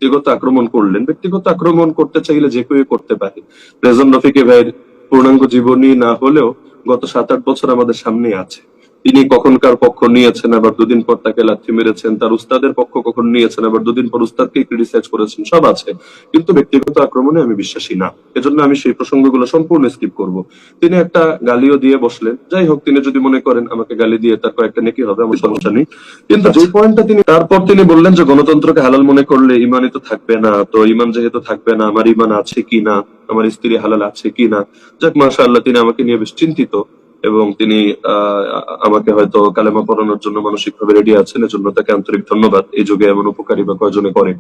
ব্যক্তিগত আক্রমণ করলেন। ব্যক্তিগত আক্রমণ করতে চাইলে যে কেউ করতে পারে। রেজন রফিকি ভাইয়ের পূর্ণাঙ্গ জীবনী না হলেও গত 7-8 বছর আমাদের সামনে আছে। তিনি কখনকার পক্ষ নিয়েছেন, আবার দুদিন পর তাকে লাথি মেরেছেন, তার উস্তাদের পক্ষ কখন নিয়েছেন, আবার দুদিন পর উস্তাদকে ক্রিটিসাইজ করেছেন, সব আছে। কিন্তু ব্যক্তিগত আক্রমণে আমি বিশ্বাসী না, এজন্য আমি সেই প্রসঙ্গগুলো সম্পূর্ণ স্কিপ করব। তিনি একটা গালিও দিয়ে বসলেন, যাই হোক, তিনি যদি মনে করেন আমাকে গালি দিয়ে তার কয়েকটা নেকি হবে, আমার সমস্যা নেই। কিন্তু যে পয়েন্টটা তারপর তিনি বললেন যে গণতন্ত্রকে হালাল মনে করলে ইমানই তো থাকবে না, তো ইমান যেহেতু থাকবে না, আমার ইমান আছে কি না, আমার স্ত্রী হালাল আছে কি না। যাক, মাশাআল্লাহ, তিনি আমাকে নিয়ে বেশ চিন্তিত এবং তিনি আমাকে হয়তো কালেমা পড়ানোর জন্য মানসিক ভাবে রেডি আছেন, এজন্য তাকে আন্তরিক ধন্যবাদ। এই যুগে এমন উপকারী বা কয়জনে করে।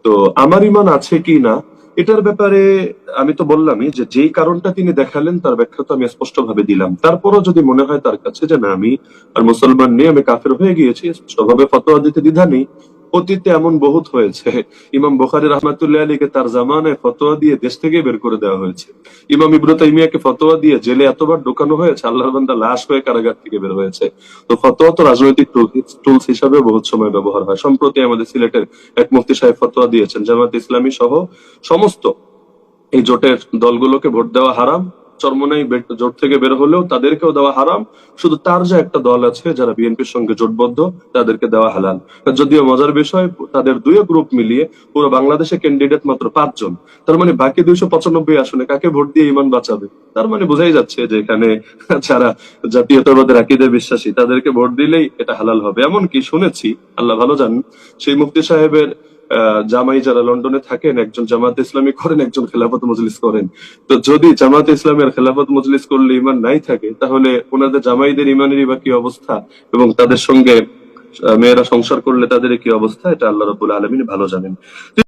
তো আমার ইমান আছে কি না এটার ব্যাপারে আমি তো বললামই যে যেই কারণটা তিনি দেখালেন তার ব্যাখ্যা তো আমি স্পষ্ট ভাবে দিলাম। তারপরও যদি মনে হয় তার কাছে যে না, আমি আর মুসলমান নেই, আমি কাফের হয়ে গিয়েছি, স্পষ্টভাবে ফতোয়া দিতে দ্বিধা নেই। অতীতে এমন বহুত হয়েছে। ইমাম বুখারী রাহমাতুল্লাহ আলাইহিকে তার জামানায় ফতোয়া দিয়ে দেশ থেকে বের করে দেওয়া হয়েছে। ইমাম ইবনে তাইমিয়াকে ফতোয়া দিয়ে জেলে এতবার ঢোকানো হয়েছে, আল্লাহর বান্দা লাশ হয়ে কারাগার থেকে বের হয়েছে। তো ফতোয়া তো রাজনৈতিক টুলস হিসাবে বহুত সময় ব্যবহার হয়। সম্প্রতি আমাদের সিলেটের এক মুফতি সাহেব ফতোয়া দিয়েছেন জামাত ইসলামী সহ সমস্ত এই জোটের দলগুলোকে ভোট দেওয়া হারাম, চরমনাই জোট থেকে বের হলেও তাদেরকেও দেওয়া হারাম, শুধু তার যে একটা দল আছে যারা বিএনপির সঙ্গে জোটবদ্ধ তাদেরকে দেওয়া হালাল। যদিও মজার বিষয়, তাদের দুই গ্রুপ মিলিয়ে পুরো বাংলাদেশে ক্যান্ডিডেট মাত্র 5 জন। তার মানে বাকি 295 আসনে কাকে ভোট দিয়ে ইমান বাঁচাবে? তার মানে বোঝাই যাচ্ছে যে এখানে যারা জাতীয়তাবাদের আকীদায় বিশ্বাসী তাদেরকে ভোট দিলেই এটা হালাল হবে। এমনকি শুনেছি, আল্লাহ ভালো জানেন, সেই মুফতি সাহেবের জামাই যারা লন্ডনে থাকেন, একজন জামাত ইসলামী করেন, একজন খেলাফত মজলিস করেন। তো যদি জামাত ইসলামের খেলাফত মজলিস করলে ইমান নাই থাকে, তাহলে ওনাদের জামাইদের ইমানেরই বা কি অবস্থা, এবং তাদের সঙ্গে মেয়েরা সংসার করলে তাদের কি অবস্থা, এটা আল্লাহ রাব্বুল আলামিন ভালো জানেন।